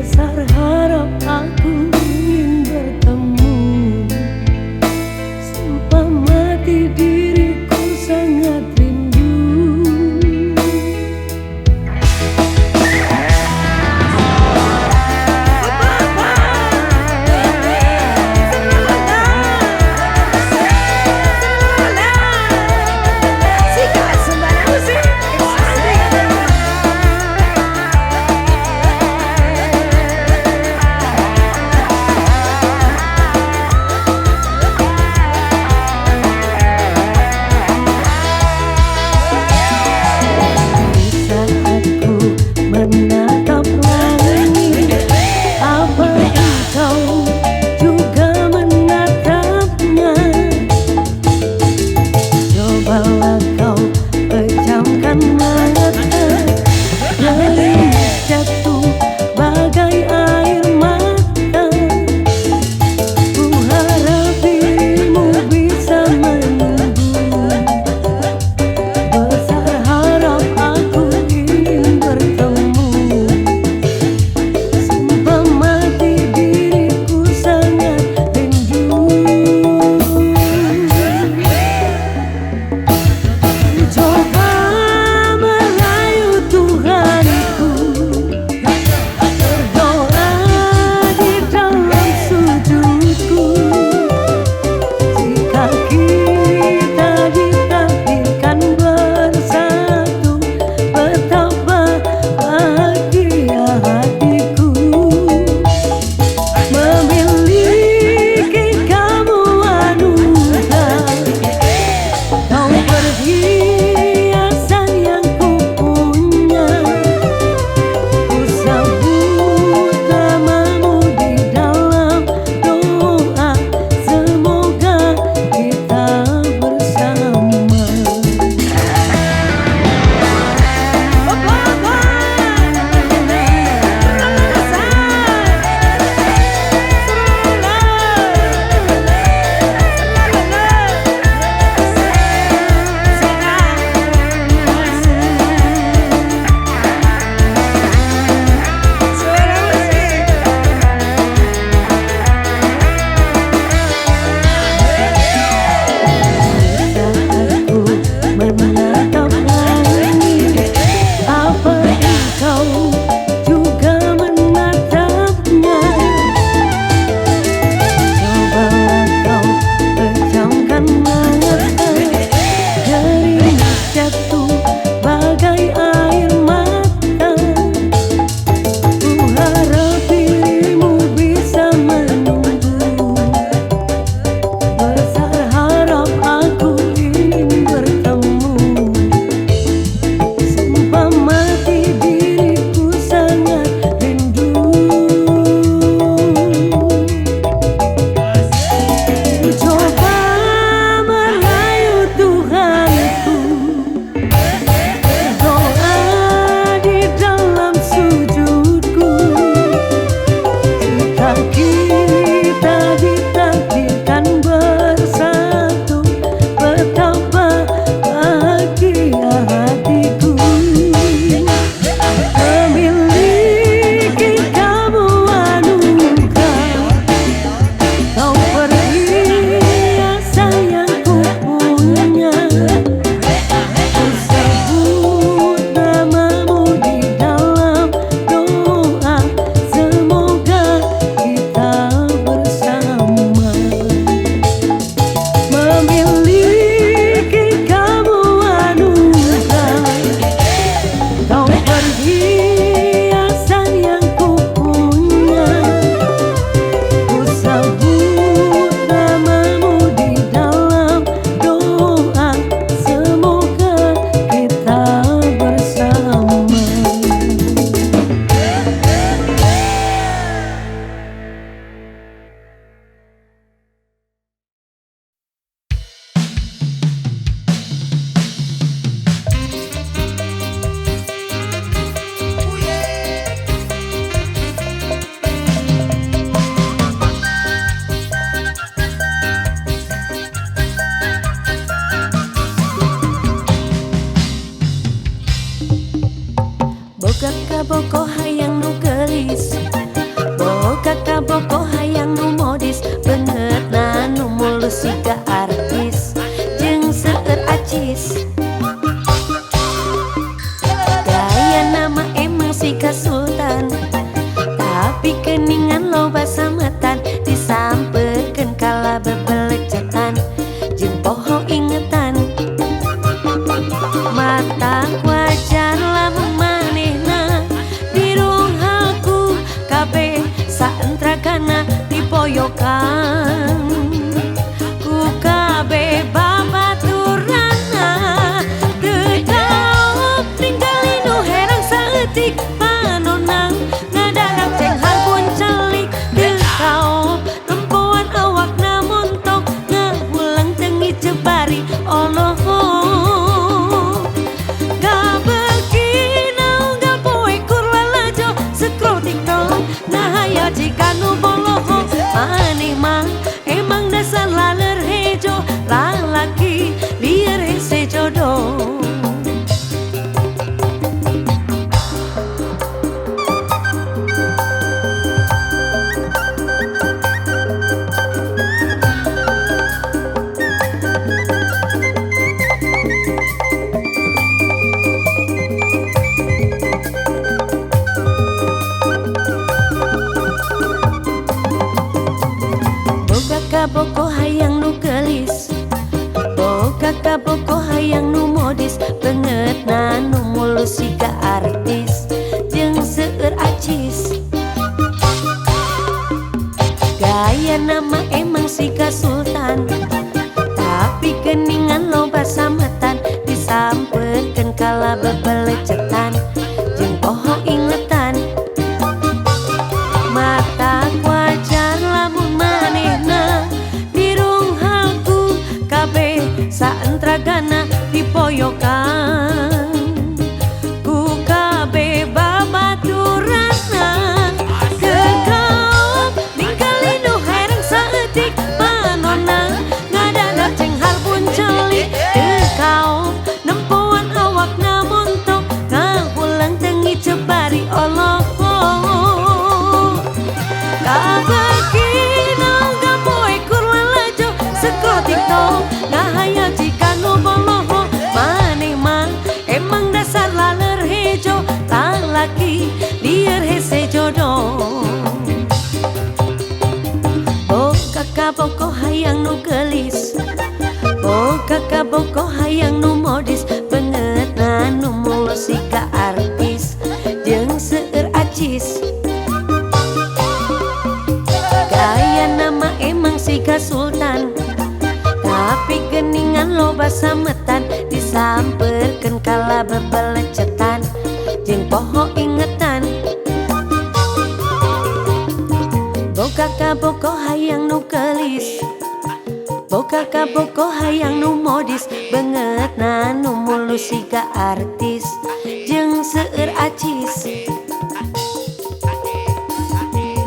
Besar harap aku ingin bertemu, sumpah mati diriku sangat rindu. tapi keningan loba sametan disamperkeun kala bebelecetan jeung poho ingetan mata wajar lamun manehna diruhaku kabeh saentragana dipoyokan ku kabeh babaturanna teu daop ningali nu herang saeutik panonang ngadarak cenghar pun celik teu daop tempoan awakna montok ngahulang tengi cebari Allah jika nu boloho maneh mah emang dasar laler hejo lalaki liar hese jodoh. Boko hayang nu gelis boga kaboko hayang nu modis beungeutna nu mulus siga artis jeung seueur acis gaya nama emang siga sultan tapi keningan loba sametan disamperkeun kala bebelecetan jeung poho ingetan mata wajar lamun manehna saentragana dipoyokan ku kabeh babaturanna kekaop ningali nu herang saeutik panonna ngadadak cenghar pun celik teu kaop nempoan awakna montok ngahulang tengi cebari Allah kabegina gapoe kurwa lajo sekro tiktok ngahaya jika nu boloho maneh mah emang dasar laler hejo lalaki liar hese jodoh. Boga kaboko hayang nu gelis boga kaboko hayang nu modis beungeutna nu mulus siga artis jeung seueur acis gaya nama emang siga sultan tapi geningan loba sametan disamperkeun kala bebelecetan jeung poho ingetan boga kaboko hayang nu gelis boga kaboko hayang nu modis beungeutna nu mulus siga artis jeung seueur acis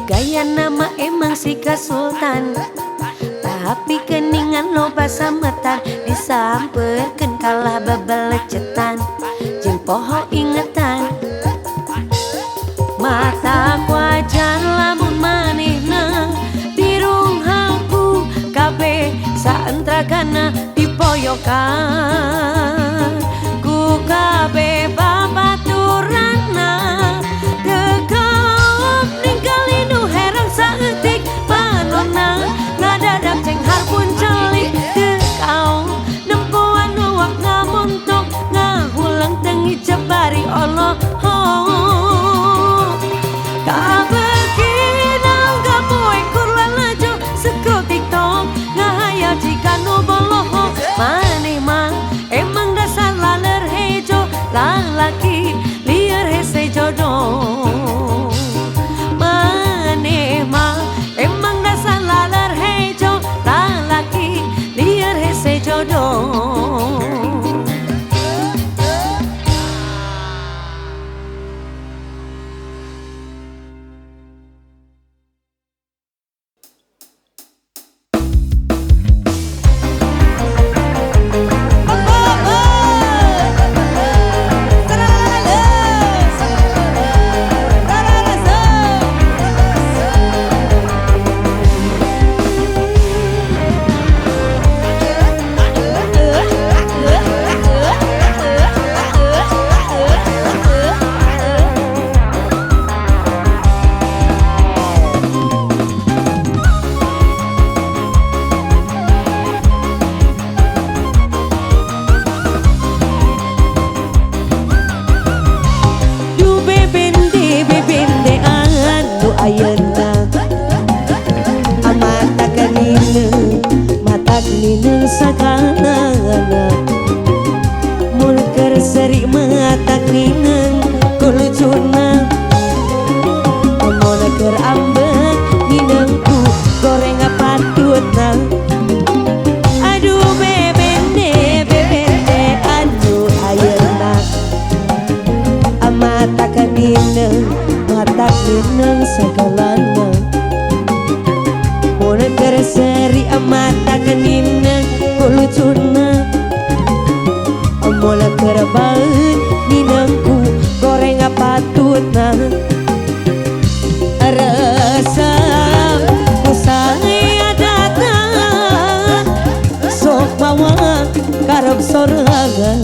gaya nama emang siga sultan tapi keningan loba sametan disamperkeun kala bebelecetan jeung poho ingetan mata wajar lamun manehna dirunghaku kabeh saentragana dipoyokan ku kabeh babaturanna teu kaop ningali nu herang saeutik panonna ngadadak cenghar pun celik teu kaop nempoan awakna montok ngahulang tengi cebari Allah kabegina gapoe kurwa lajo sekro tiktok ngahaya jika nu boloho maneh mah emang kerambek minangku goreng patutna. Aduh bebende anu ayeuna mata kanineng mata kanineng sagalana mun kerseri mata kanineng kulucuna mola kerbaeun minangku goreng patutna. Rasa usai datang sok bawa karep sorangan.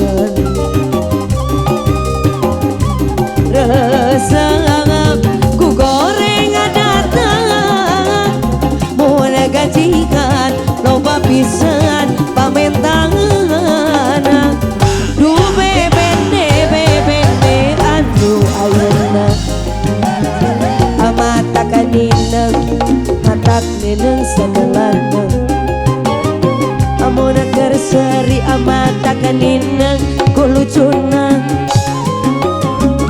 Rasa ku goreng datang mun gajikan loba pisan pamentangan. Duh bebende anu ayeuna mata kanineng mata kanineng sagalana mun kerseri mata kanineng kulucuna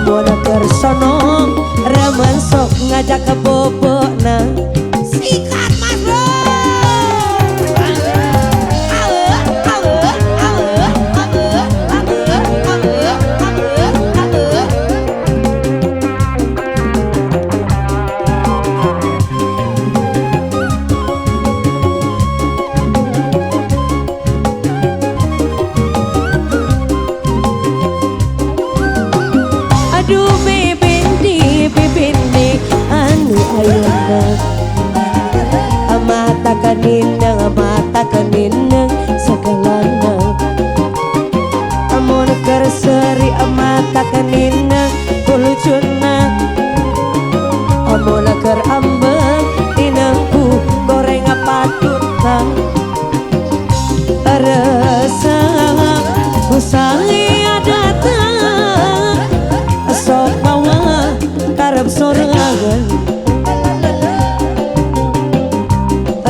mun kersono remen sok ngajak ke bobona. Sikat mas bro. Aduh bebende anu ayeuna mata kanineng sagalana mun kerseri mata kanineng kulucuna mun kerambek minangku goreng patutna. Rasa usai datang sok bawa karep sorangan.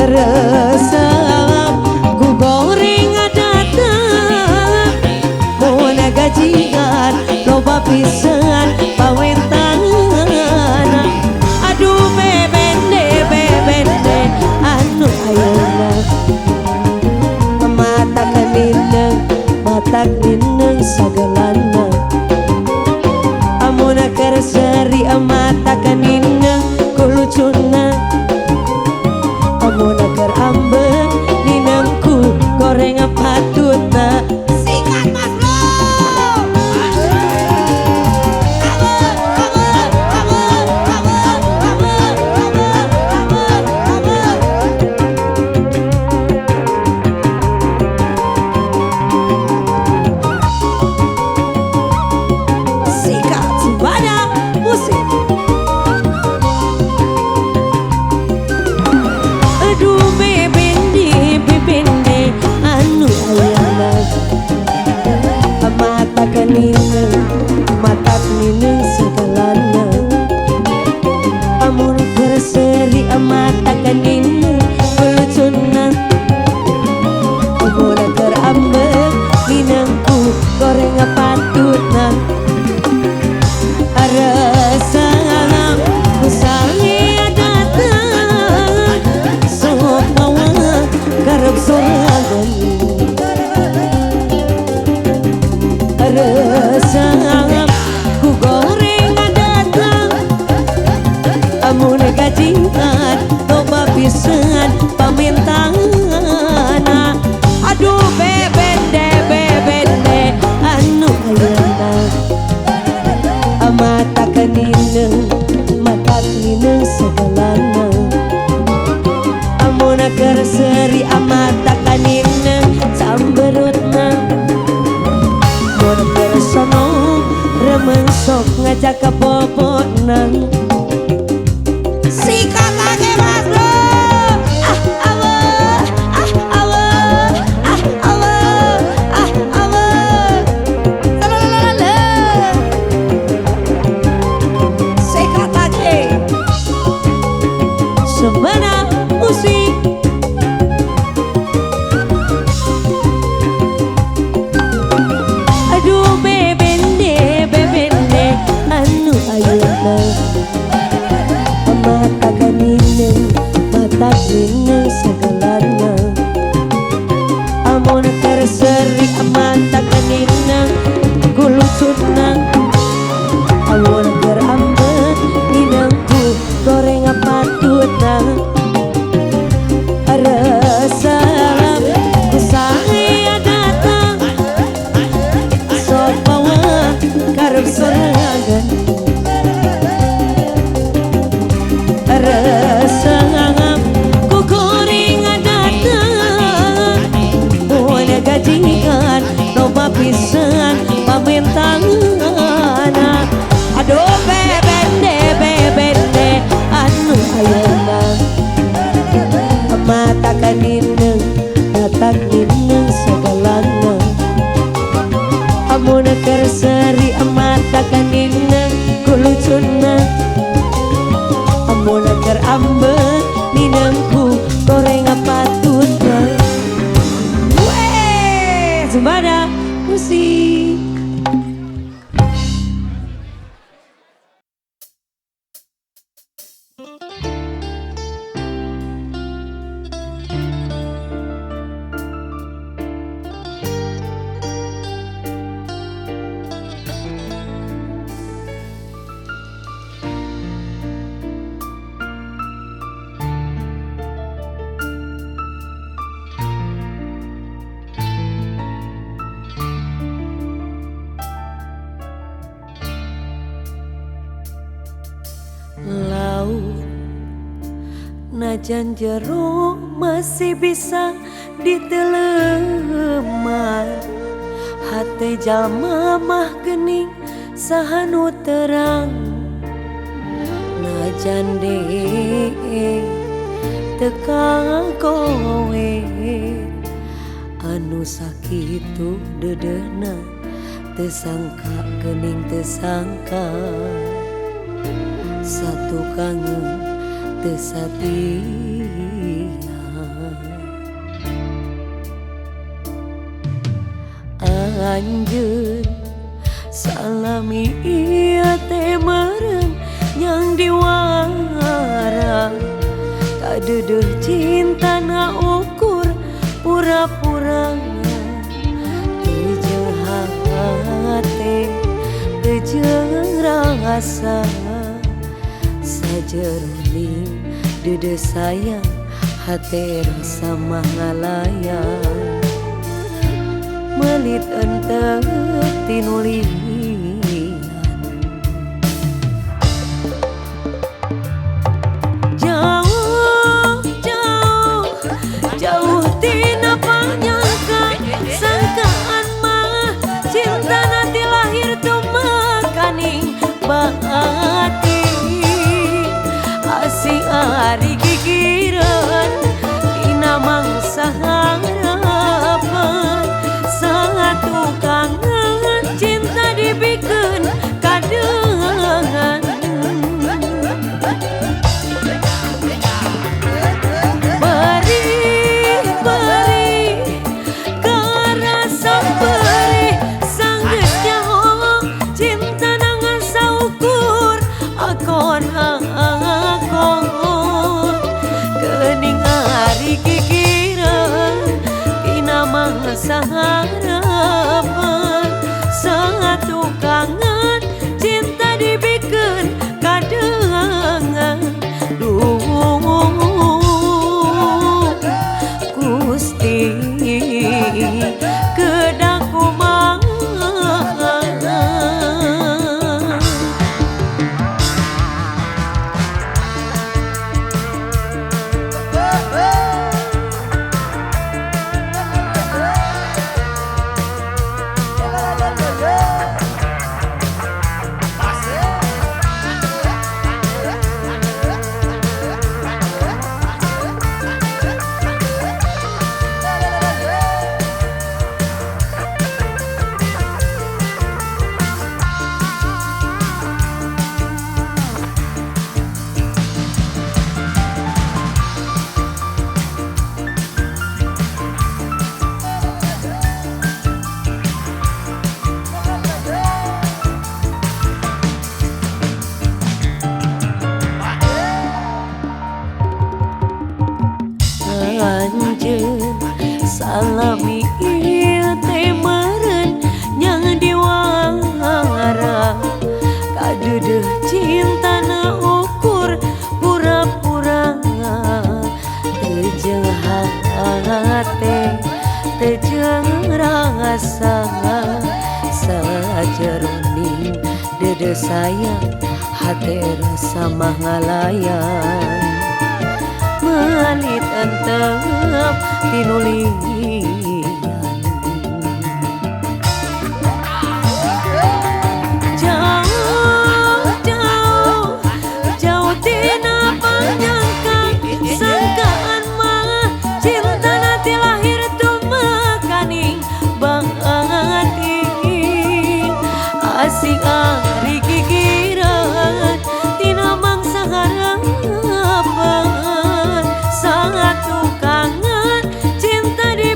Rasa ku goreng datang mun gajian loba pisan pawentangan. Aduh bebende anu ayeuna mata kanineng sagalana mun kerseri mata kanineng kulucuna mun kerambek minangku goreng patutna. Sikat mas bro. Aduh bebende anu ayeuna mata kanineng sagalana mun kerseri mata kanineng kulucuna mun kerambek minangku goreng patutna. Rasa usai datang sok bawa karep sorangan. Rasa ku goreng datang mun gajian loba pisan pamentangan. Aduh bebende anu ayeuna mata kanineng sagalana mun kerseri mata kanineng samberutna mun kersono remen sok ngajak ke bobona. Sikat lagi mas bro. Semana musik. Aduh bebende anu Laut najan jero masih bisa diteleman, hati jalma mah gening sahanu terang. Najan dee teka kowe anu sakitu dedehna, tesangka gening tesangka. Satu kangen tesatia, anjeun salami ieu teh meureun yang diwara. Kadeudeung cinta na ukur pura-pura, teu jeung hate teu jeung rasa. Sajeroning dede sayang hate rasa mangalayang, melit enteu tinulian. Jauh jauh jauh tina panyangka, sangkaan mah cinta nanti lahir tuh makaning baati. Si ari gigireun tina mangsa harapan, satu kangen cinta dibikeun kadeungan. Beri karasa beri sanggeus nyaho cinta nangan saukur akon kening ari gigireun tina mangsa harapan, satu kangen cinta dibikeun kadeungan. Duh Gusti kedah kumaha. Anjeun salami ieu teh meureun yang diwara. Kadeudeung cinta na ukur pura-pura, teu jeung hate teu jeung rasa. Sajeroning dede sayang hate rasa mangalayang, melit entep tinulian. Jauh jauh jauh tina panyangka, sangkaan mah cinta nanti lahir tuh makaning baati. Asing ari gigireun tina mangsa harapan, satu kangen cinta di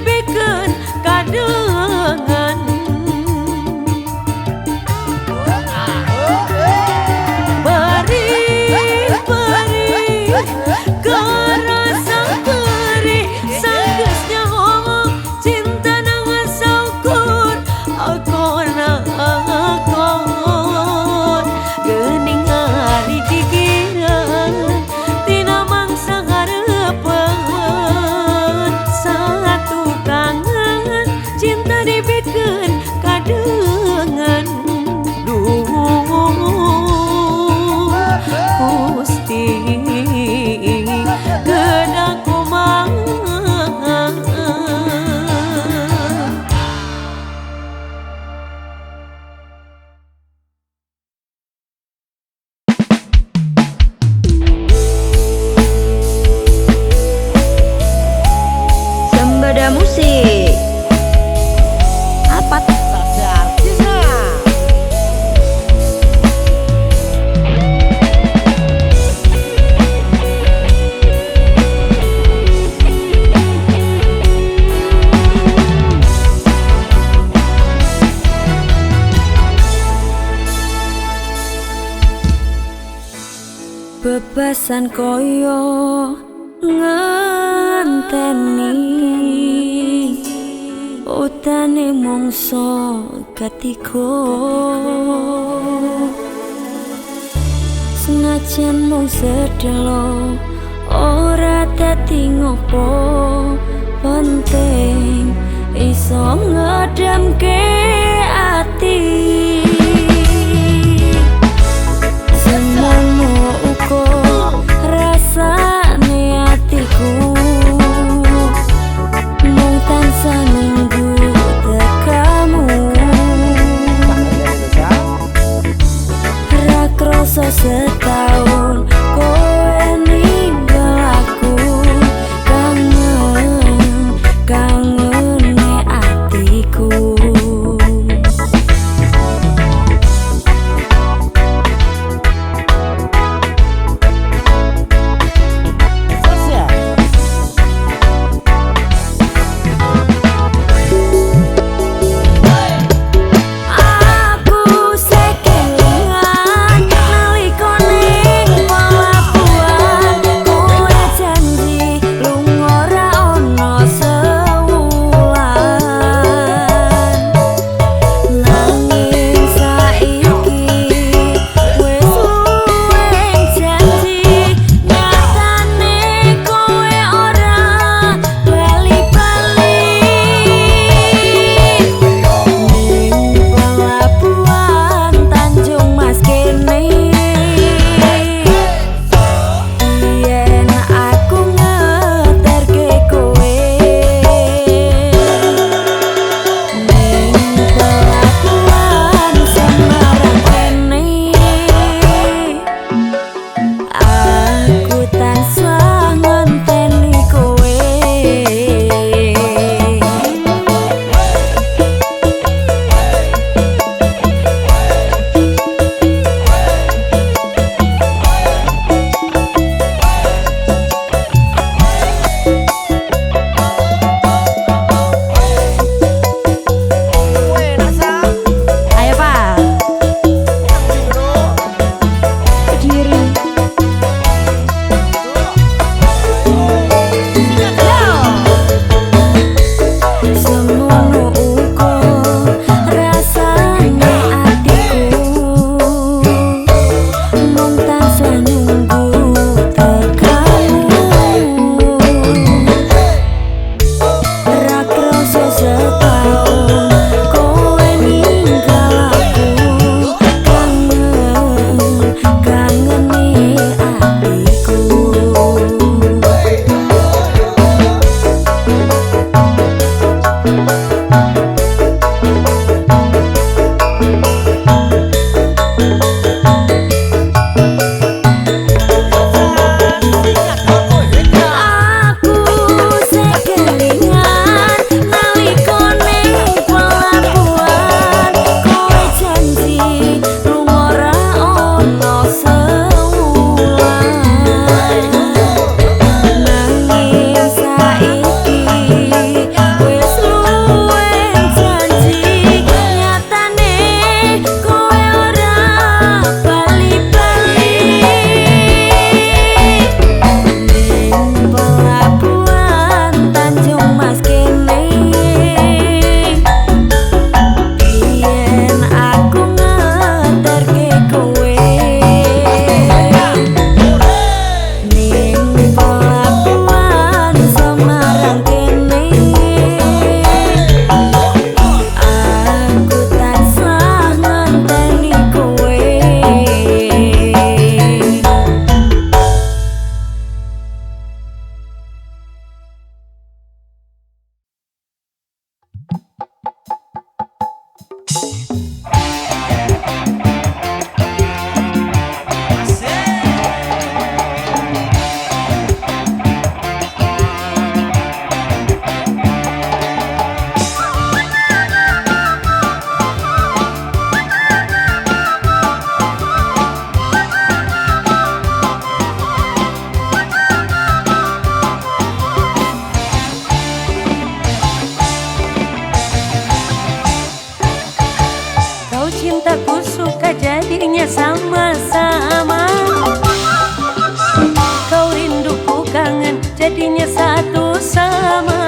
alasan koyo ngenteni utane mongso katiku senajan mung sedelo ora dadi ngopo penting iso ngedamke ati senengmu uko rasane atiku mung tansah nunggu tekamu ra kroso setahun kowe ninggal aku kangen atiku. jadinya satu sama.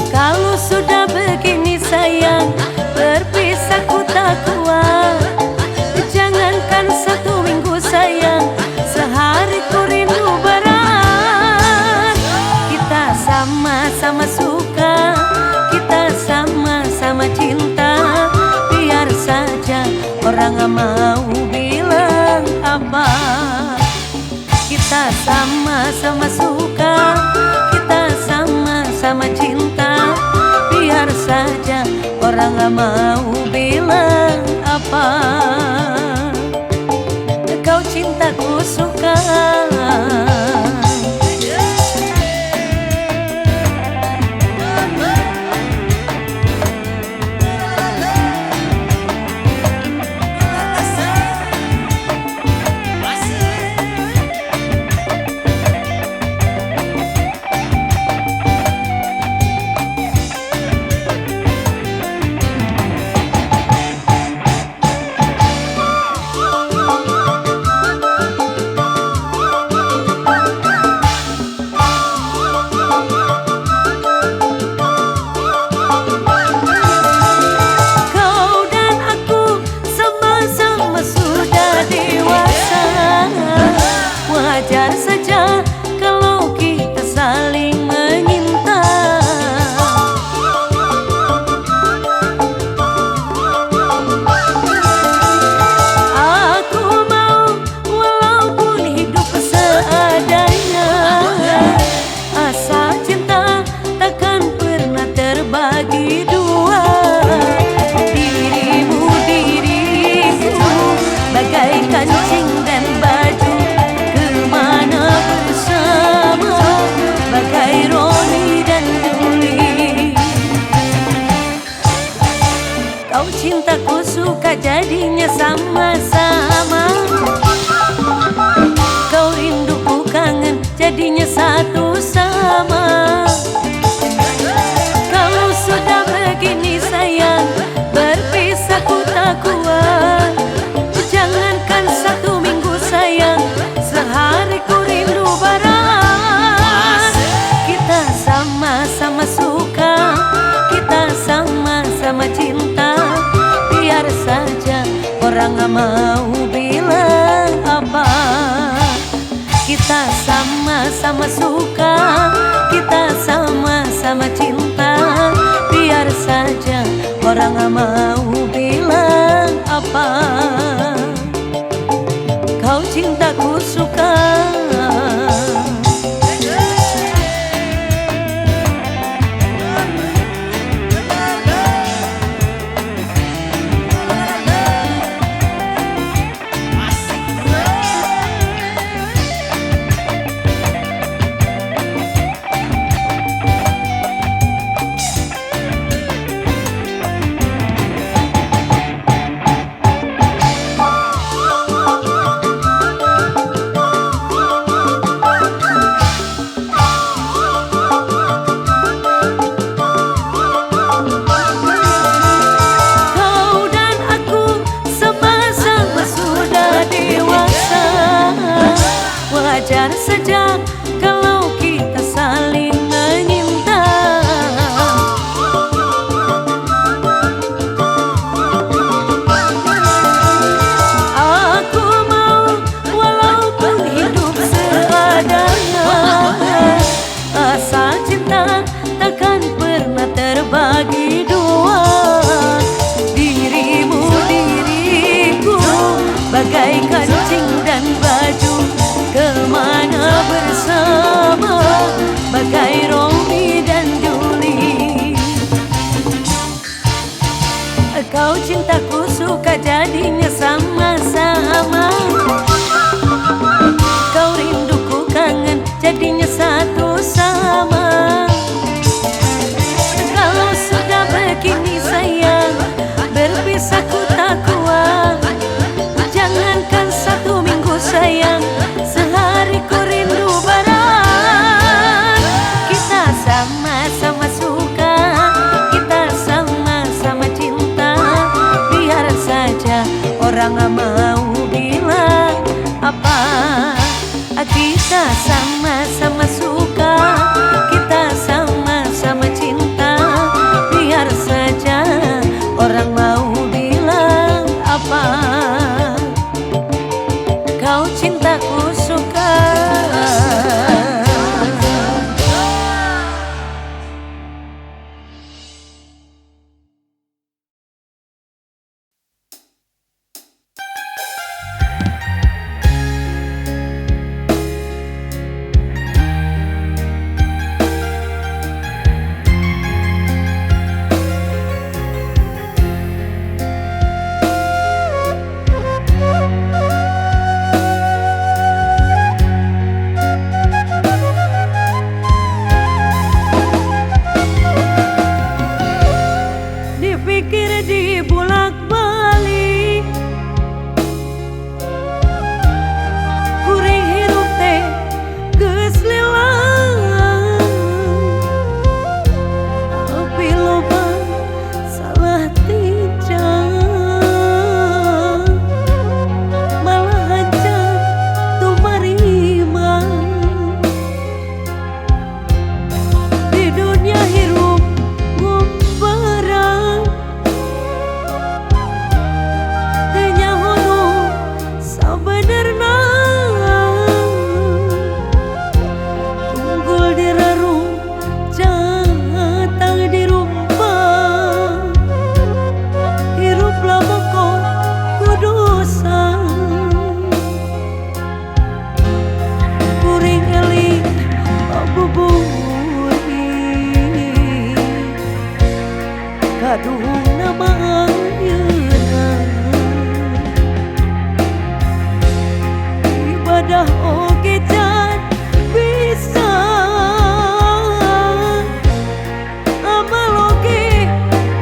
Kalau sudah begini sayang, berpisah ku tak kuat. Jangankan 1 minggu sayang, sehari ku rindu berat. Kita sama-sama suka, kita sama-sama cinta. Biar saja orang gak mau bilang apa. Kita sama-sama suka, kita sama-sama cinta. Biar saja orang gak mau bilang apa. Kau cintaku suka. Wajar saja kalau kita saling menyinta. Aku mau walaupun hidup seadanya, asal cinta takkan pernah terbagi dua. Dirimu diriku bagai kancing dan baju, bagai Roni dan Juli. Kau cintaku suka jadinya sama-sama. Kau rinduku kangen jadinya satu sama. Kalau sudah begini sayang, berpisah ku tak kuat. Jangankan 1 minggu sayang, sehari ku rindu berat. Kita sama-sama suka, kita sama-sama cinta. Biar saja orang gak mau bilang apa. Kita sama-sama suka, kita sama-sama cinta. Biar saja orang gak mau bilang apa. Kau cintaku suka. Wajar saja kalau kita saling menyinta. Aku mau walaupun hidup seadanya, asal cinta takkan pernah terbagi dua. Dirimu diriku bagai kancing dan baju, kemana bersama. Kita sama-sama suka, kita sama-sama cinta. Biar saja orang mau bilang apa, kau cintaku suka. Dipikir dibulak-balik, kuring hirup teh geus lila. Tapi loba salah tinjau, malah hancur tuh marima. Di dunia hirup ngumbarang, tunggul dirarung jatang dirumpah. Hirup labokot kudosa, kuring eling babuburi. Kaduhung nama ayeuna, ibadah oge can bisa, amal oge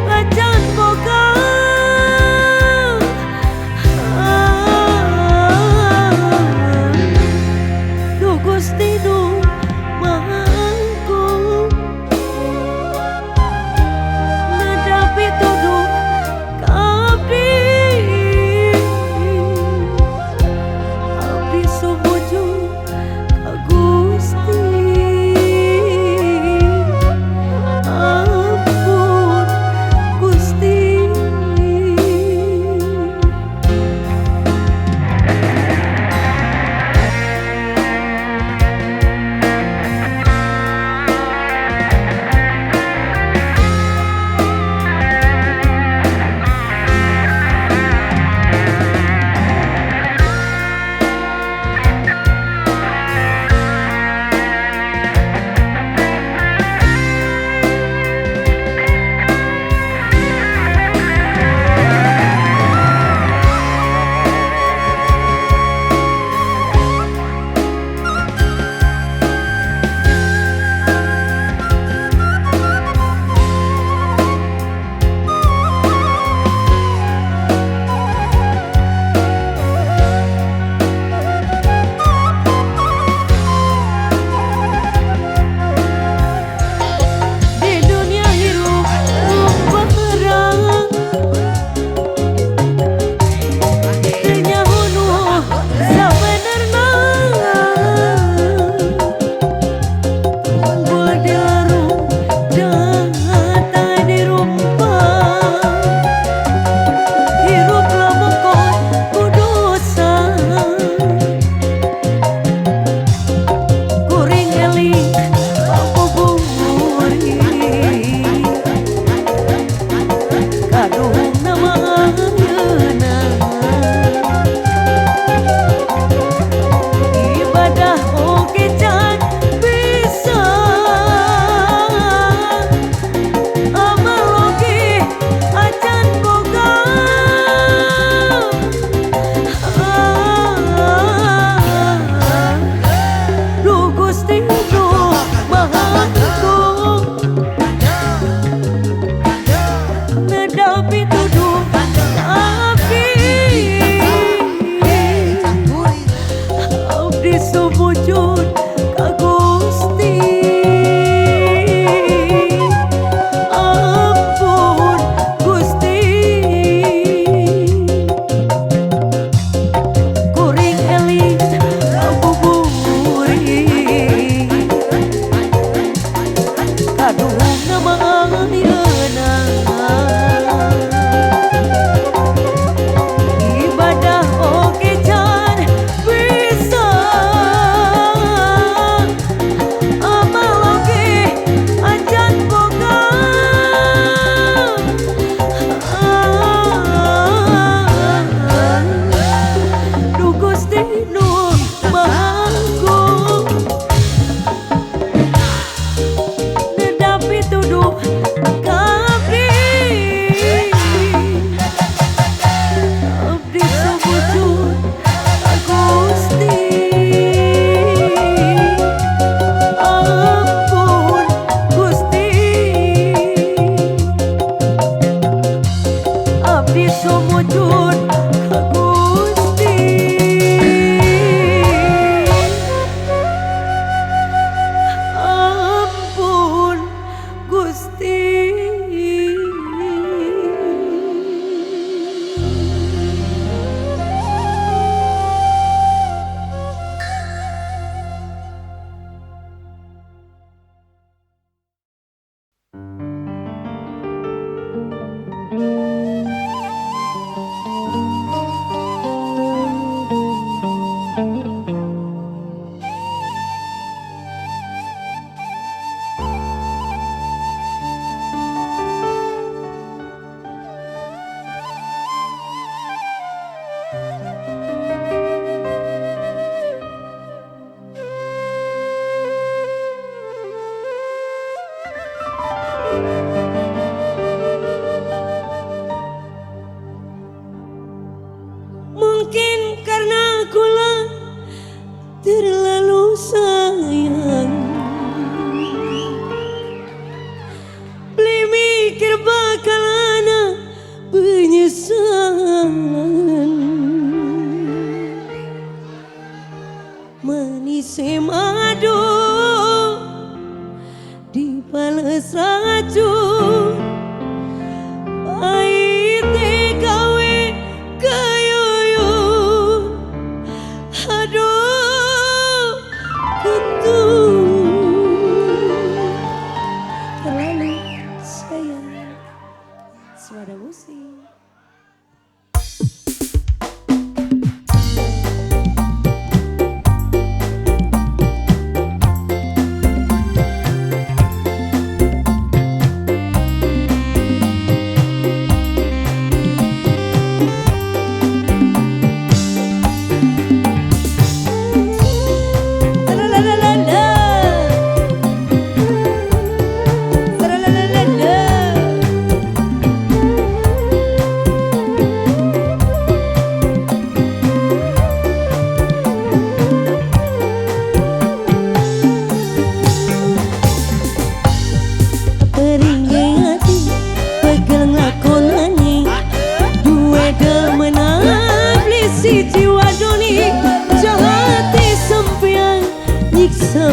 acan boga. Duh Gusti duh Maha Agung, nadapi tuduh kabdi. Abdi sumujud ka Gusti, ampun Gusti. Di dunia hirup ngumbarang, teu nyaho nu sabenerna. Tunggul dirarung jatang dirumpah. Hirup labokot kudosa, kuring eling babuburi. Kaduhung nama ayeuna, ibadah oge can bisa, amal oge acan boga. Duh Gusti duh Maha Agung, nadapi tuduh abdi. Abdi sumujud ka Gusti, ampun Gusti. Kuring eling babuburi, isi madu dibales racun pahite gawe kayuyun aduh ketung terlalu sayang suara musik.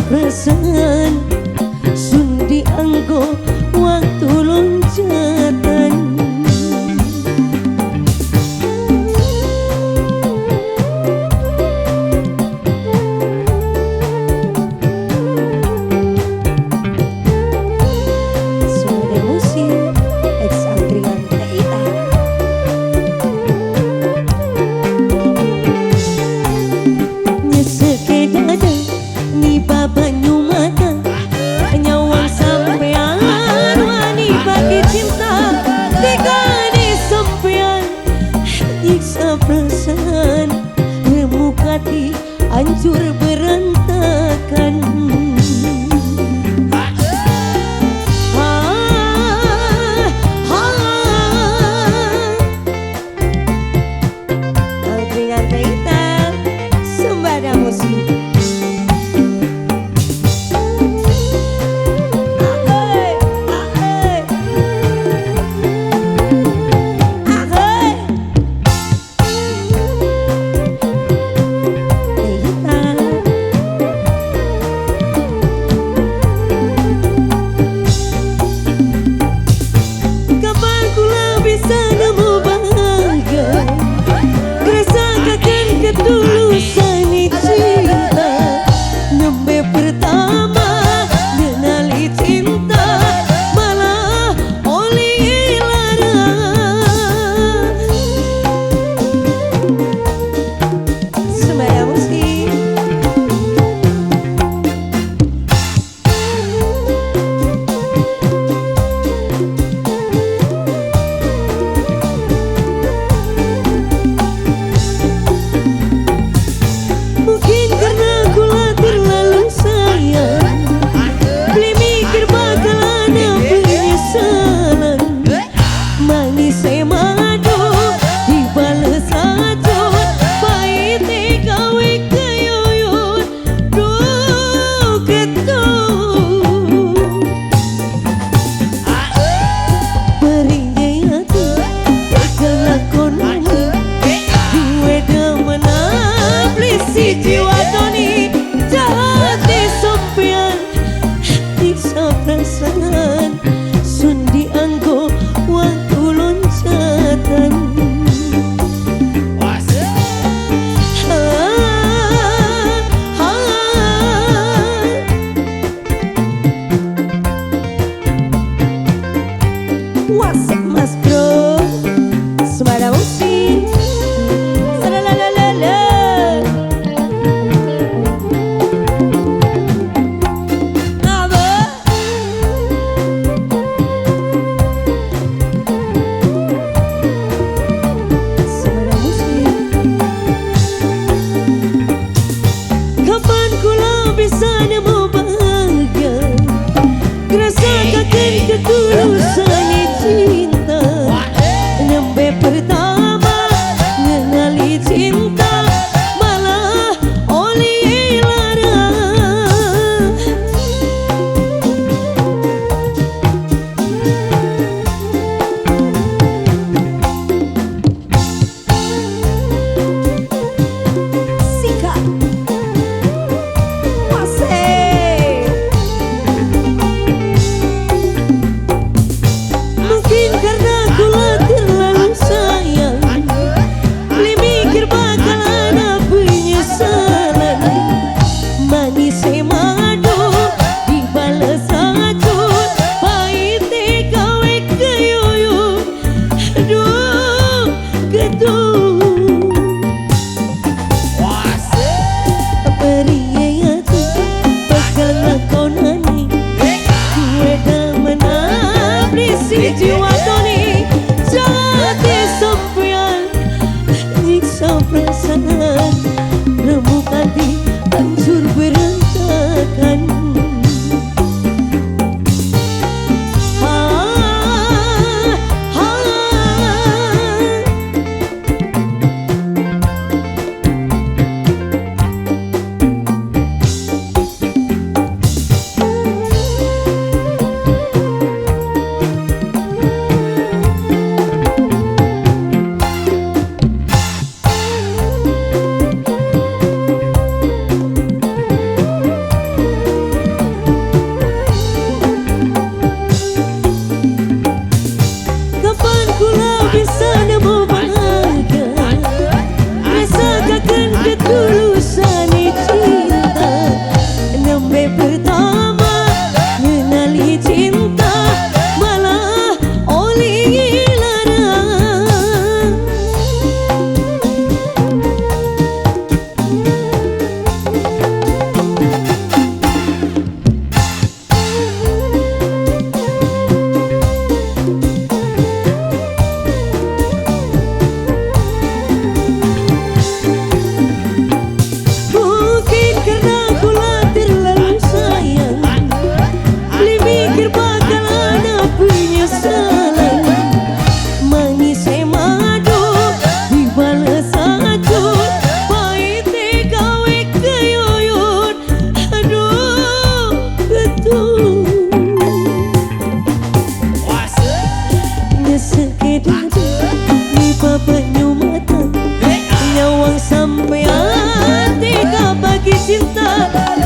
Perasaan sun dianggo waktu loncatan suara musik ex Andrian Teita nyeseke dada ni baba nyumata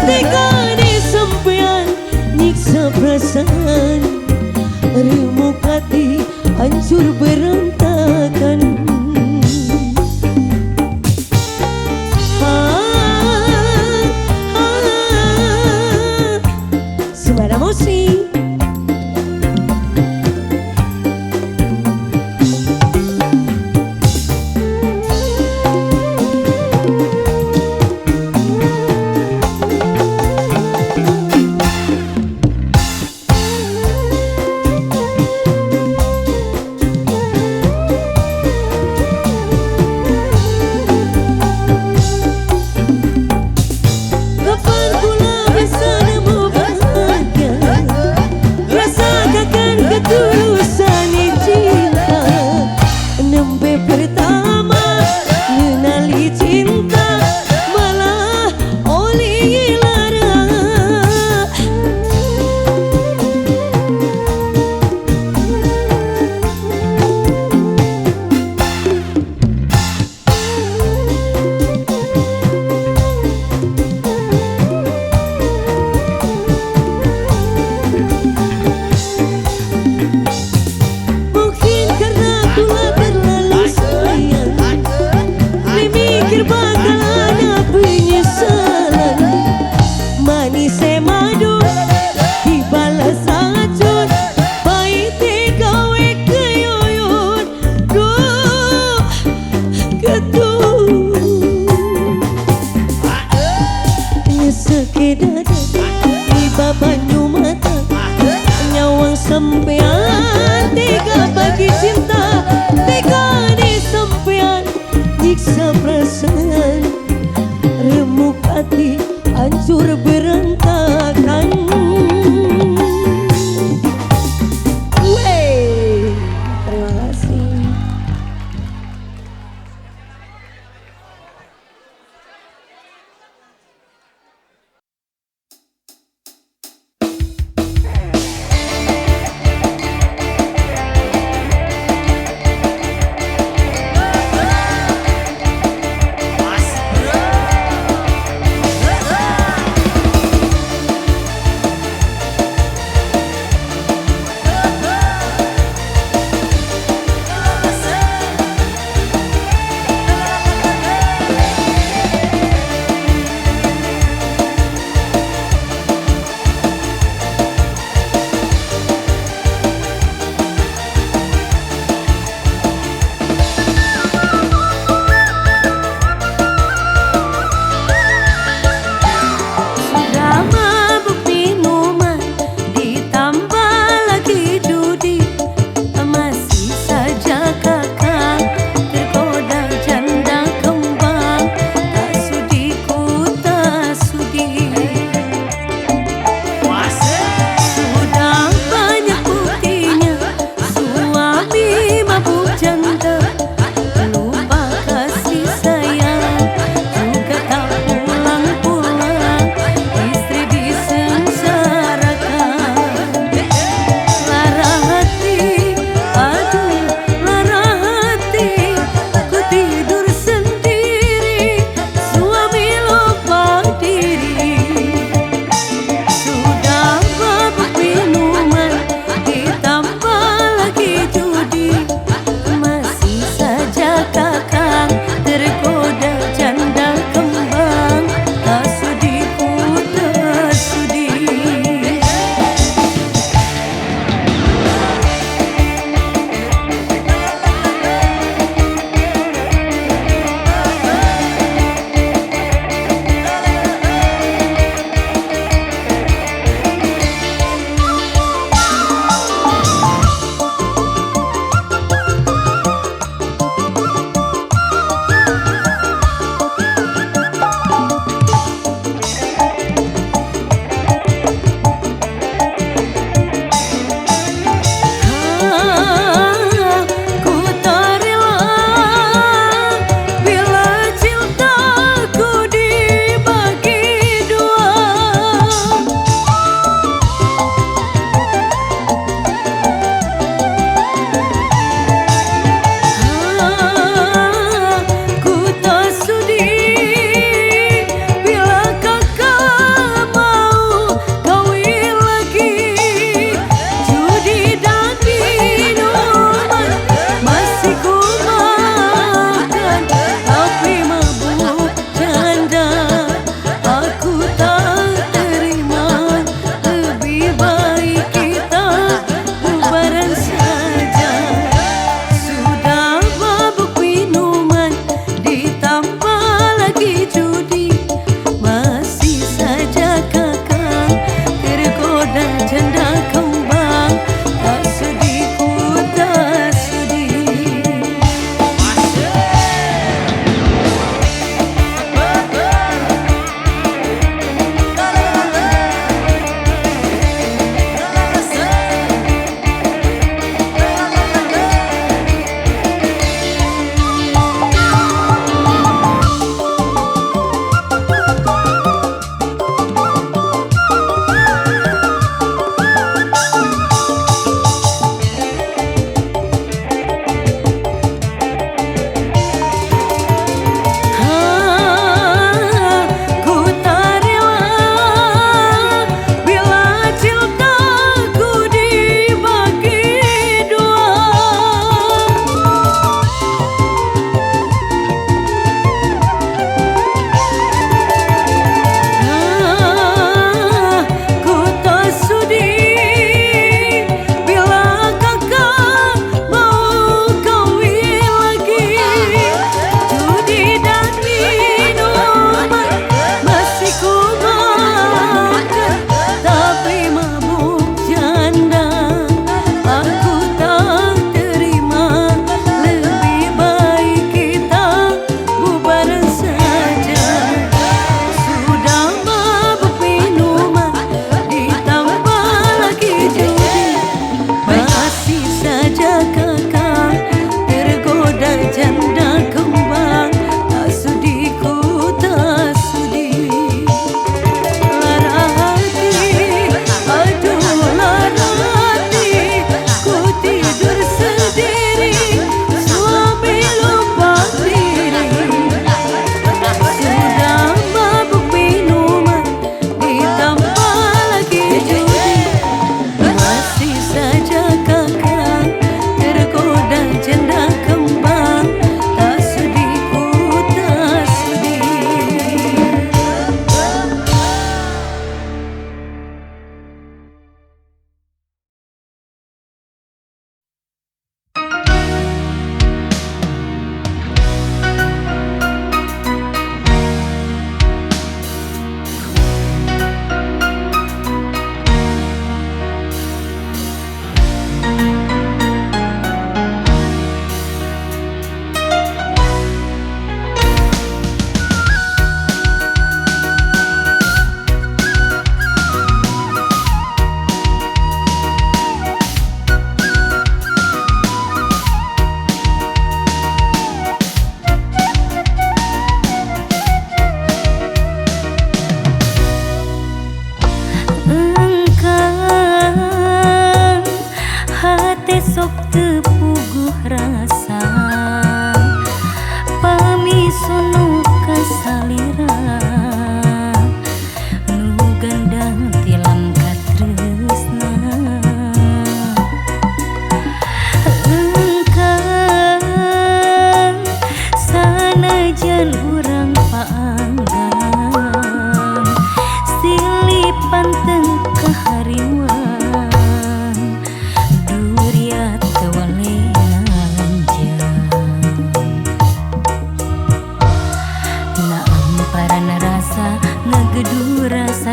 Tega di sampean nyiksa perasaan, remuk hati hancur berantakan. Suara musik sampean tega bagi cinta, tega di sampean nyiksa perasaan, remuk hati hancur berantakan. Wey, terima kasih.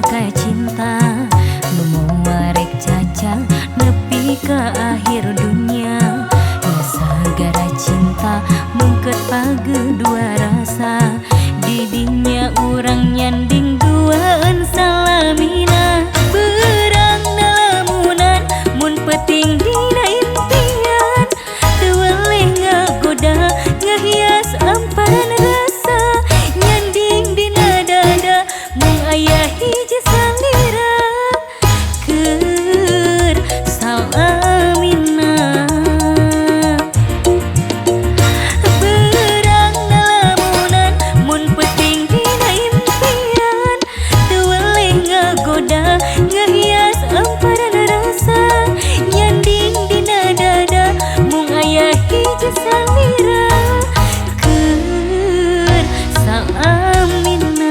saka cinta memuarek caca nepi ke akhir dunia. Segara cinta mengket page dua rasa didinya urang nyanding duaan salamina. Berang nalamunan mun peting dina impian teu weleh ngagoda ngahias amparan rasa nyanding dina dada mung aya hiji salira keur salamina. Berang nalamunan mun peting dina impian teu weleh ngagoda ngahias amparan rasa nyanding dina dada mung aya hiji salira keur salamina.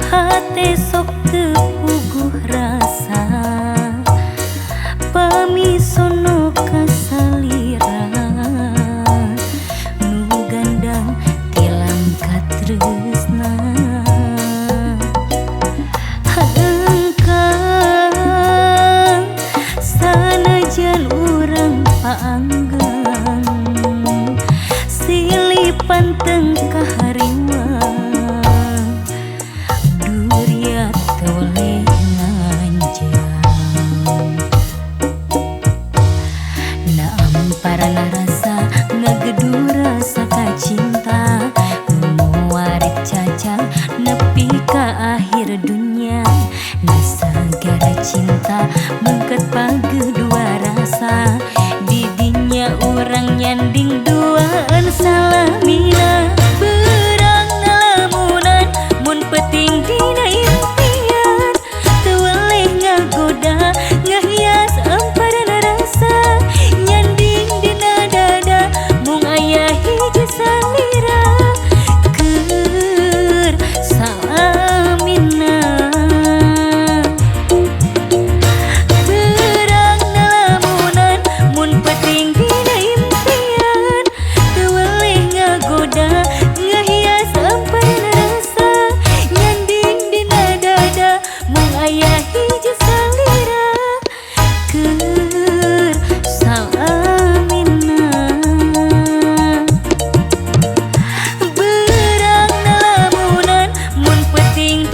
Hate sok teu puguh rasa pamisono kasalira nu gandang tilam katresna. Hangkang sanajan urang paanggang silih panteng kahariwang duria toleh nganjang na amparan rasa ngagedura saka cinta memuarek caca nepi ka akhir dunia. Na sagara cinta mengket page dua rasa didinya urang nyanding duaan salamina. Berang nalamunan mun peting dina impian teu weleh ngagoda ngahias amparan rasa nyanding dina dada mung aya hiji salira keur salamina. Berang nalamunan mun peting dina impian teu weleh ngagoda ngahias amparan rasa nyanding dina dada mung aya hiji salira keur salamina. Berang nalamunan mun peting